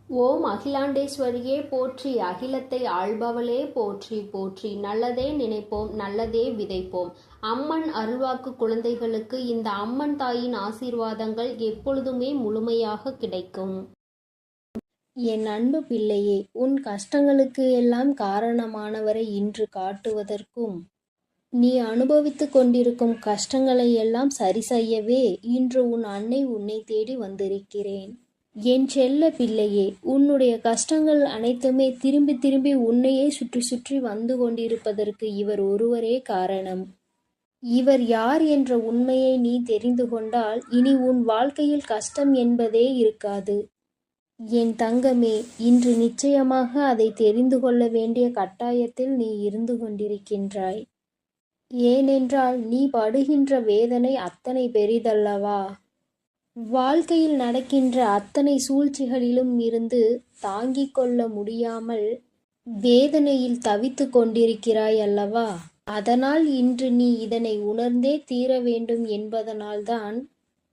ஓம் அகிலாண்டேஸ்வரியே போற்றி, அகிலத்தை ஆள்பவளே போற்றி போற்றி. நல்லதே நினைப்போம், நல்லதே விதைப்போம். அம்மன் அருள்வாக்கு குழந்தைகளுக்கு இந்த அம்மன் தாயின் ஆசீர்வாதங்கள் எப்பொழுதுமே முழுமையாக கிடைக்கும். என் அன்பு பிள்ளையே, உன் கஷ்டங்களுக்கு எல்லாம் காரணமானவரை இன்று காட்டுவதற்கும், நீ அனுபவித்துக் கொண்டிருக்கும் கஷ்டங்களை எல்லாம் சரி செய்யவே இன்று உன் அன்னை உன்னை தேடி வந்திருக்கிறேன். என் செல்ல பிள்ளையே, உன்னுடைய கஷ்டங்கள் அனைத்துமே திரும்பி திரும்பி உன்னையே சுற்றி சுற்றி வந்து கொண்டிருப்பதற்கு இவர் ஒருவரே காரணம். இவர் யார் என்ற உண்மையை நீ தெரிந்து கொண்டால் இனி உன் வாழ்க்கையில் கஷ்டம் என்பதே இருக்காது. என் தங்கமே, இன்று நிச்சயமாக அதை தெரிந்து கொள்ள வேண்டிய கட்டாயத்தில் நீ இருந்து கொண்டிருக்கின்றாய். ஏனென்றால் நீ படுகின்ற வேதனை அத்தனை பெரிதல்லவா? வாழ்க்கையில் நடக்கின்ற அத்தனை சூழ்ச்சிகளிலும் இருந்து தாங்கிக் கொள்ள முடியாமல் வேதனையில் தவித்து கொண்டிருக்கிறாய் அல்லவா? அதனால் இன்று நீ இதனை உணர்ந்தே தீர வேண்டும் என்பதனால்தான்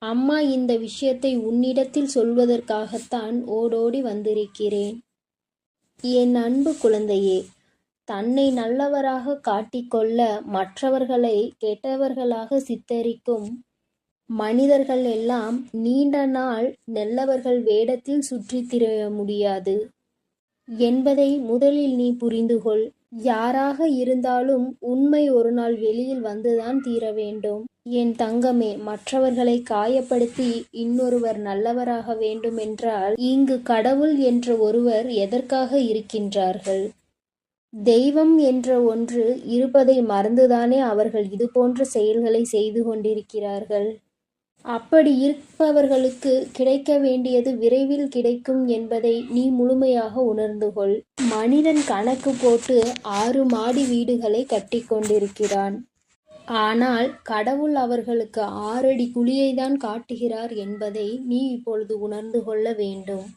அம்மா இந்த விஷயத்தை உன்னிடத்தில் சொல்வதற்காகத்தான் ஓடோடி வந்திருக்கிறேன். என் அன்பு குழந்தையே, தன்னை நல்லவராக காட்டிக்கொள்ள மற்றவர்களை கெட்டவர்களாக சித்தரிக்கும் மனிதர்கள் எல்லாம் நீண்ட நாள் நல்லவர்கள் வேடத்தில் சுற்றித் திரிய முடியாது என்பதை முதலில் நீ புரிந்துகொள். யாராக இருந்தாலும் உண்மை ஒரு நாள் வெளியில் வந்துதான் தீர வேண்டும். என் தங்கமே, மற்றவர்களை காயப்படுத்தி இன்னொருவர் நல்லவராக வேண்டுமென்றால் இங்கு கடவுள் என்ற ஒருவர் எதற்காக இருக்கின்றார்கள்? தெய்வம் என்ற ஒன்று இருப்பதை மறந்துதானே அவர்கள் இதுபோன்ற செயல்களை செய்து கொண்டிருக்கிறார்கள். அப்படி இருப்பவர்களுக்கு கிடைக்க வேண்டியது விரைவில் கிடைக்கும் என்பதை நீ முழுமையாக உணர்ந்து கொள். மனிதன் கணக்கு போட்டு 6 மாடி வீடுகளை கட்டி கொண்டிருக்கிறான். ஆனால் கடவுள் அவர்களுக்கு 6 அடி குழியைதான் காட்டுகிறார் என்பதை நீ இப்பொழுது உணர்ந்து கொள்ள வேண்டும்.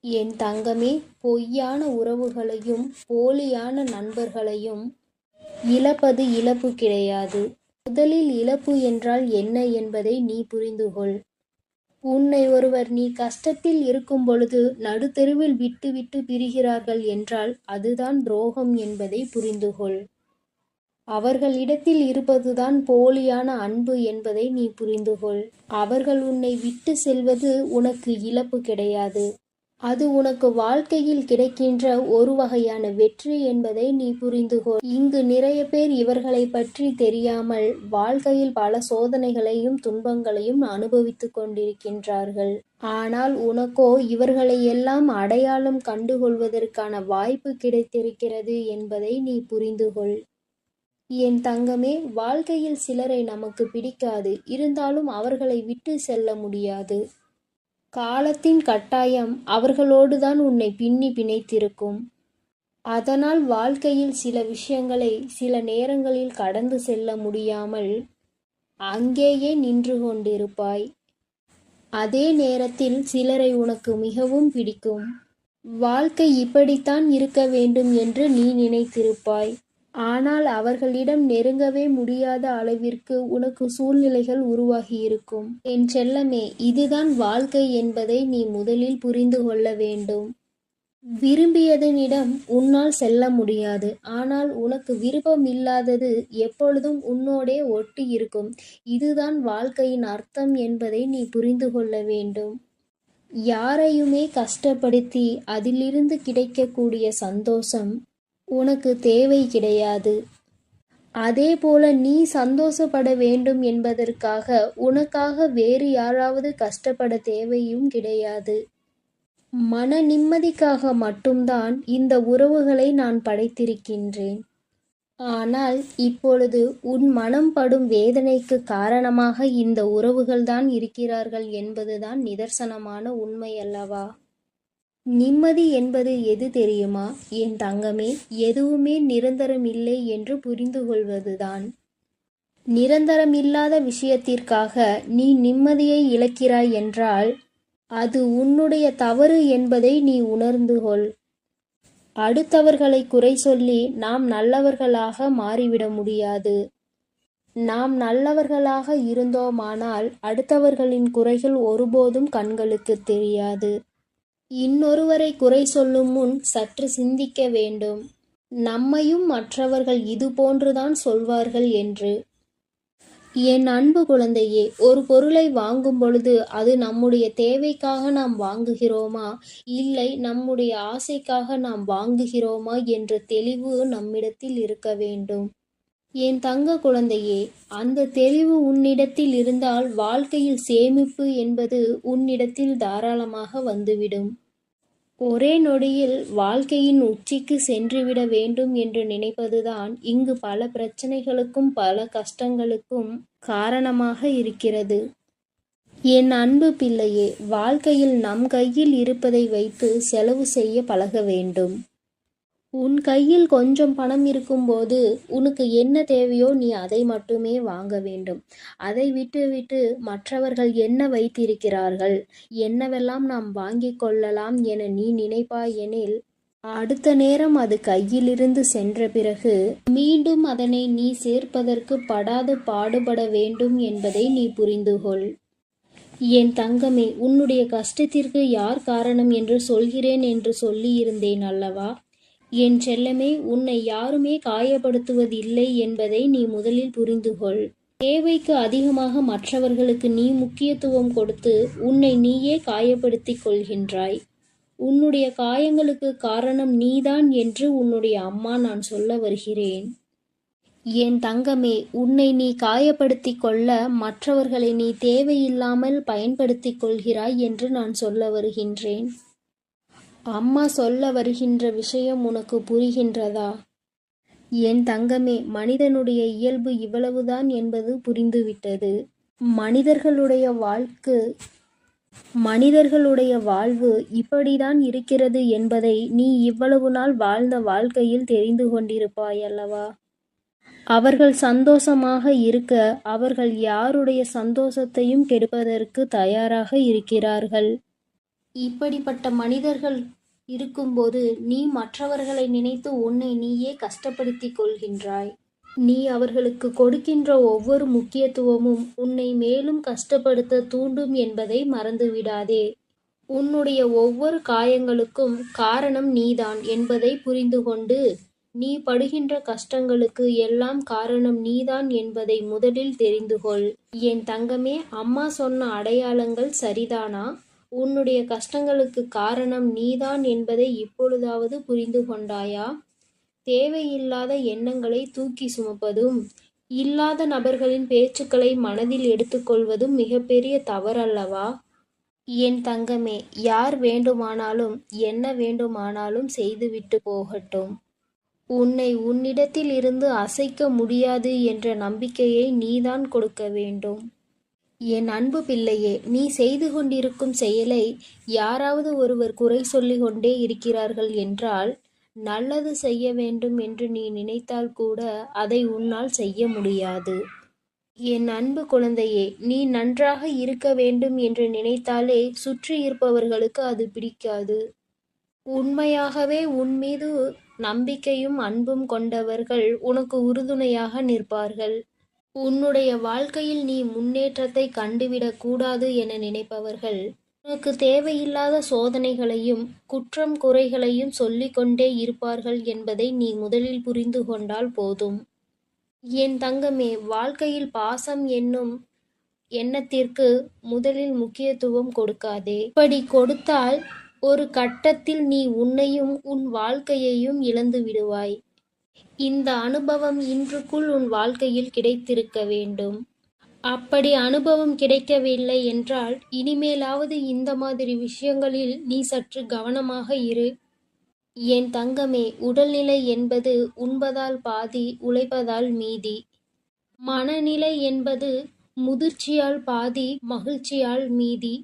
என் தங்கமே, பொய்யான உறவுகளையும் போலியான நண்பர்களையும் இழப்பது இழப்பு கிடையாது. முதலில் இழப்பு என்றால் என்ன என்பதை நீ புரிந்துகொள். உன்னை ஒருவர் நீ கஷ்டத்தில் இருக்கும் பொழுது நடுத்தெருவில் விட்டு விட்டு பிரிகிறார்கள் என்றால் அதுதான் துரோகம் என்பதை புரிந்துகொள். அவர்களிடத்தில் இருப்பதுதான் போலியான அன்பு என்பதை நீ புரிந்துகொள். அவர்கள் உன்னை விட்டு செல்வது உனக்கு இழப்பு கிடையாது. அது உனக்கு வாழ்க்கையில் கிடைக்கின்ற ஒரு வகையான வெற்றி என்பதை நீ புரிந்துகொள். இங்கு நிறைய பேர் இவர்களை பற்றி தெரியாமல் வாழ்க்கையில் பல சோதனைகளையும் துன்பங்களையும் அனுபவித்துக் கொண்டிருக்கின்றார்கள். ஆனால் உனக்கோ இவர்களை எல்லாம் அடையாளம் கண்டுகொள்வதற்கான வாய்ப்பு கிடைத்திருக்கிறது என்பதை நீ புரிந்துகொள். என் தங்கமே, வாழ்க்கையில் சிலரை நமக்கு பிடிக்காது, இருந்தாலும் அவர்களை விட்டு செல்ல முடியாது. காலத்தின் கட்டாயம் அவர்களோடுதான் உன்னை பின்னி பிணைத்திருக்கும். அதனால் வாழ்க்கையில் சில விஷயங்களை சில நேரங்களில் கடந்து செல்ல முடியாமல் அங்கேயே நின்று கொண்டிருப்பாய். அதே நேரத்தில் சிலரை உனக்கு மிகவும் பிடிக்கும். வாழ்க்கை இப்படித்தான் இருக்க வேண்டும் என்று நீ நினைத்திருப்பாய். ஆனால் அவர்களிடம் நெருங்கவே முடியாத அளவிற்கு உனக்கு சூழ்நிலைகள் உருவாகியிருக்கும். என் செல்லமே, இதுதான் வாழ்க்கை என்பதை நீ முதலில் புரிந்து கொள்ள வேண்டும். விரும்பியதனிடம் உன்னால் செல்ல முடியாது. ஆனால் உனக்கு விருப்பம் இல்லாதது எப்பொழுதும் உன்னோடே ஒட்டி இருக்கும். இதுதான் வாழ்க்கையின் அர்த்தம் என்பதை நீ புரிந்து கொள்ள வேண்டும். யாரையுமே கஷ்டப்படுத்தி அதிலிருந்து கிடைக்கக்கூடிய சந்தோஷம் உனக்கு தேவை கிடையாது. அதே போல நீ சந்தோஷப்பட வேண்டும் என்பதற்காக உனக்காக வேறு யாராவது கஷ்டப்பட தேவையும் கிடையாது. மன நிம்மதிக்காக மட்டும்தான் இந்த உறவுகளை நான் படைத்திருக்கின்றேன். ஆனால் இப்பொழுது உன் மனம் படும் வேதனைக்கு காரணமாக இந்த உறவுகள்தான் இருக்கிறார்கள் என்பதுதான் நிதர்சனமான உண்மை அல்லவா? நிம்மதி என்பது எது தெரியுமா என் தங்கமே? எதுவுமே நிரந்தரம் இல்லை என்று புரிந்து கொள்வதுதான். நிரந்தரமில்லாத விஷயத்திற்காக நீ நிம்மதியை இழக்கிறாய் என்றால் அது உன்னுடைய தவறு என்பதை நீ உணர்ந்து கொள். அடுத்தவர்களை குறை சொல்லி நாம் நல்லவர்களாக மாறிவிட முடியாது. நாம் நல்லவர்களாக இருந்தோமானால் அடுத்தவர்களின் குறைகள் ஒருபோதும் கண்களுக்கு தெரியாது. இன்னொருவரை குறை சொல்லும் முன் சற்று சிந்திக்க வேண்டும். நம்மையும் மற்றவர்கள் இது போன்றுதான் சொல்வார்கள் என்று. என் அன்பு குழந்தையே, ஒரு பொருளை வாங்கும் பொழுது அது நம்முடைய தேவைக்காக நாம் வாங்குகிறோமா, இல்லை நம்முடைய ஆசைக்காக நாம் வாங்குகிறோமா என்ற தெளிவு நம்மிடத்தில் இருக்க வேண்டும். என் தங்க குழந்தையே, அந்த தெளிவு உன்னிடத்தில் இருந்தால் வாழ்க்கையில் சேமிப்பு என்பது உன்னிடத்தில் தாராளமாக வந்துவிடும். ஒரே நொடியில் வாழ்க்கையின் உச்சிக்கு சென்றுவிட வேண்டும் என்று நினைப்பதுதான் இங்கு பல பிரச்சனைகளுக்கும் பல கஷ்டங்களுக்கும் காரணமாக இருக்கிறது. என் அன்பு பிள்ளையே, வாழ்க்கையில் நம் கையில் இருப்பதை வைத்து செலவு செய்ய பழக வேண்டும். உன் கையில் கொஞ்சம் பணம் இருக்கும்போது உனக்கு என்ன தேவையோ நீ அதை மட்டுமே வாங்க வேண்டும். அதை விட்டுவிட்டு மற்றவர்கள் என்ன வைத்திருக்கிறார்கள், என்னவெல்லாம் நாம் வாங்கிக் கொள்ளலாம் என நீ நினைப்பாயெனில் அடுத்த நேரம் அது கையிலிருந்து சென்ற பிறகு மீண்டும் அதனை நீ சேர்ப்பதற்கு படாது பாடுபட வேண்டும் என்பதை நீ புரிந்துகொள். என் தங்கமே, உன்னுடைய கஷ்டத்திற்கு யார் காரணம் என்று சொல்கிறேன் என்று சொல்லியிருந்தேன் அல்லவா? என் செல்லமே, உன்னை யாருமே காயப்படுத்துவதில்லை என்பதை நீ முதலில் புரிந்துகொள். தேவைக்கு அதிகமாக மற்றவர்களுக்கு நீ முக்கியத்துவம் கொடுத்து உன்னை நீயே காயப்படுத்திக் கொள்கின்றாய். உன்னுடைய காயங்களுக்கு காரணம் நீதான் என்று உன்னுடைய அம்மா நான் சொல்ல வருகிறேன். என் தங்கமே, உன்னை நீ காயப்படுத்திக் கொள்ள மற்றவர்களை நீ தேவையில்லாமல் பயன்படுத்திக் கொள்கிறாய் என்று நான் சொல்ல வருகின்றேன். அம்மா சொல்ல வருகின்ற விஷயம் உனக்கு புரிகின்றதா? என் தங்கமே, மனிதனுடைய இயல்பு இவ்வளவுதான் என்பது புரிந்துவிட்டது. மனிதர்களுடைய வாழ்வு இப்படிதான் இருக்கிறது என்பதை நீ இவ்வளவு நாள் வாழ்ந்த வாழ்க்கையில் தெரிந்து கொண்டிருப்பாய் அல்லவா? அவர்கள் சந்தோஷமாக இருக்க அவர்கள் யாருடைய சந்தோஷத்தையும் கெடுப்பதற்கு தயாராக இருக்கிறார்கள். இப்படிப்பட்ட மனிதர்கள் இருக்கும்போது நீ மற்றவர்களை நினைத்து உன்னை நீயே கஷ்டப்படுத்திக் கொள்கின்றாய். நீ அவர்களுக்கு கொடுக்கின்ற ஒவ்வொரு முக்கியத்துவமும் உன்னை மேலும் கஷ்டப்படுத்த தூண்டும் என்பதை மறந்துவிடாதே. உன்னுடைய ஒவ்வொரு காயங்களுக்கும் காரணம் நீதான் என்பதை புரிந்து கொண்டு நீ படுகின்ற கஷ்டங்களுக்கு எல்லாம் காரணம் நீதான் என்பதை முதலில் தெரிந்து கொள். என் தங்கமே, அம்மா சொன்ன அடையாளங்கள் சரிதானா? உன்னுடைய கஷ்டங்களுக்கு காரணம் நீதான் என்பதை இப்பொழுதாவது புரிந்து கொண்டாயா? தேவையில்லாத எண்ணங்களை தூக்கி சுமப்பதும் இல்லாத நபர்களின் பேச்சுக்களை மனதில் எடுத்துக்கொள்வதும் மிகப்பெரிய தவறல்லவா? என் தங்கமே, யார் வேண்டுமானாலும் என்ன வேண்டுமானாலும் செய்துவிட்டு போகட்டும். உன்னை உன்னிடத்தில் இருந்து அசைக்க முடியாது என்ற நம்பிக்கையை நீதான் கொடுக்க வேண்டும். என் அன்பு பிள்ளையே, நீ செய்து கொண்டிருக்கும் செயலை யாராவது ஒருவர் குறை சொல்லிக் கொண்டே இருக்கிறார்கள் என்றால் நல்லது செய்ய வேண்டும் என்று நீ நினைத்தால் கூட அதை உன்னால் செய்ய முடியாது. என் அன்பு குழந்தையே, நீ நன்றாக இருக்க வேண்டும் என்று நினைத்தாலே சுற்றி இருப்பவர்களுக்கு அது பிடிக்காது. உண்மையாகவே உன் மீது நம்பிக்கையும் அன்பும் கொண்டவர்கள் உனக்கு உறுதுணையாக நிற்பார்கள். உன்னுடைய வாழ்க்கையில் நீ முன்னேற்றத்தை கண்டுவிடக் கூடாது என நினைப்பவர்கள் உனக்கு தேவையில்லாத சோதனைகளையும் குற்றம் குறைகளையும் சொல்லிக்கொண்டே இருப்பார்கள் என்பதை நீ முதலில் புரிந்து கொண்டால் போதும். என் தங்கமே, வாழ்க்கையில் பாசம் என்னும் எண்ணத்திற்கு முதலில் முக்கியத்துவம் கொடுக்காதே. இப்படி கொடுத்தால் ஒரு கட்டத்தில் நீ உன்னையும் உன் வாழ்க்கையையும் இழந்து விடுவாய். இந்த அனுபவம் இன்றுக்குள் உன் வாழ்க்கையில் கிடைத்திருக்க வேண்டும். அப்படி அனுபவம் கிடைக்கவில்லை என்றால் இனிமேலாவது இந்த மாதிரி விஷயங்களில் நீ சற்று கவனமாக இரு. என் தங்கமே, உடல்நிலை என்பது உண்பதால் பாதி, உழைப்பதால் மீதி. மனநிலை என்பது முதிர்ச்சியால் பாதி, மகிழ்ச்சியால் மீதி.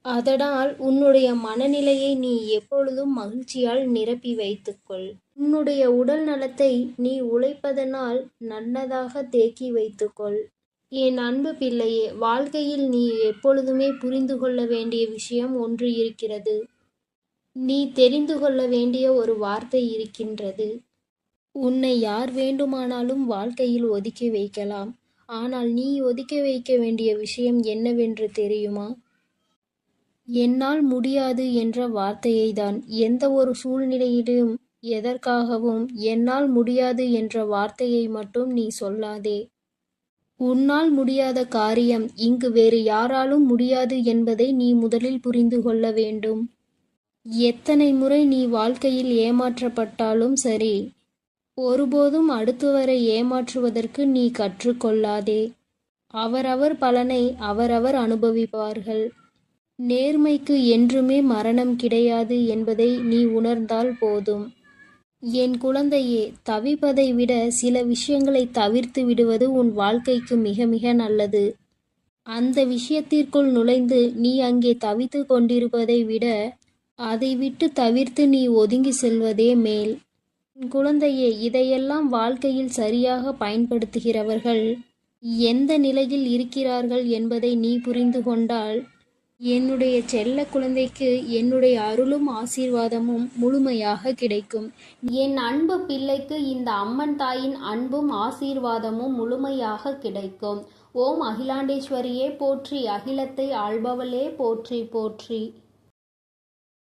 அதனால் உன்னுடைய மனநிலையை நீ எப்பொழுதும் மகிழ்ச்சியால் நிரப்பி வைத்துக்கொள். உன்னுடைய உடல் நலத்தை நீ உழைப்பதனால் நல்லதாக தேக்கி வைத்துக்கொள். என் அன்பு பிள்ளையே, வாழ்க்கையில் நீ எப்பொழுதுமே புரிந்து கொள்ள வேண்டிய விஷயம் ஒன்று இருக்கிறது. நீ தெரிந்து கொள்ள வேண்டிய ஒரு வார்த்தை இருக்கின்றது. உன்னை யார் வேண்டுமானாலும் வாழ்க்கையில் ஒதுக்கி வைக்கலாம். ஆனால் நீ ஒதுக்கி வைக்க வேண்டிய விஷயம் என்னவென்று தெரியுமா? என்னால் முடியாது என்ற வார்த்தையைதான். எந்த ஒரு சூழ்நிலையிலும் எதற்காகவும் என்னால் முடியாது என்ற வார்த்தையை மட்டும் நீ சொல்லாதே. உன்னால் முடியாத காரியம் இங்கு வேறு யாராலும் முடியாது என்பதை நீ முதலில் புரிந்து கொள்ள வேண்டும். எத்தனை முறை நீ வாழ்க்கையில் ஏமாற்றப்பட்டாலும் சரி, ஒருபோதும் அடுத்தவரை ஏமாற்றுவதற்கு நீ கற்றுக்கொள்ளாதே. அவரவர் பலனை அவரவர் அனுபவிப்பார்கள். நேர்மைக்கு என்றுமே மரணம் கிடையாது என்பதை நீ உணர்ந்தால் போதும். என் குழந்தையே, தவிப்பதை விட சில விஷயங்களை தவிர்த்து விடுவது உன் வாழ்க்கைக்கு மிக மிக நல்லது. அந்த விஷயத்திற்குள் நுழைந்து நீ அங்கே தவித்து கொண்டிருப்பதை விட அதை விட்டு தவிர்த்து நீ ஒதுங்கி செல்வதே மேல். என் குழந்தையே, இதையெல்லாம் வாழ்க்கையில் சரியாக பயன்படுத்துகிறவர்கள் எந்த நிலையில் இருக்கிறார்கள் என்பதை நீ புரிந்து கொண்டால், என்னுடைய செல்ல குழந்தைக்கு என்னுடைய அருளும் ஆசீர்வாதமும் முழுமையாக கிடைக்கும். என் அன்பு பிள்ளைக்கு இந்த அம்மன் தாயின் அன்பும் ஆசீர்வாதமும் முழுமையாக கிடைக்கும். ஓம் அகிலாண்டேஸ்வரியே போற்றி, அகிலத்தை ஆள்பவளே போற்றி போற்றி.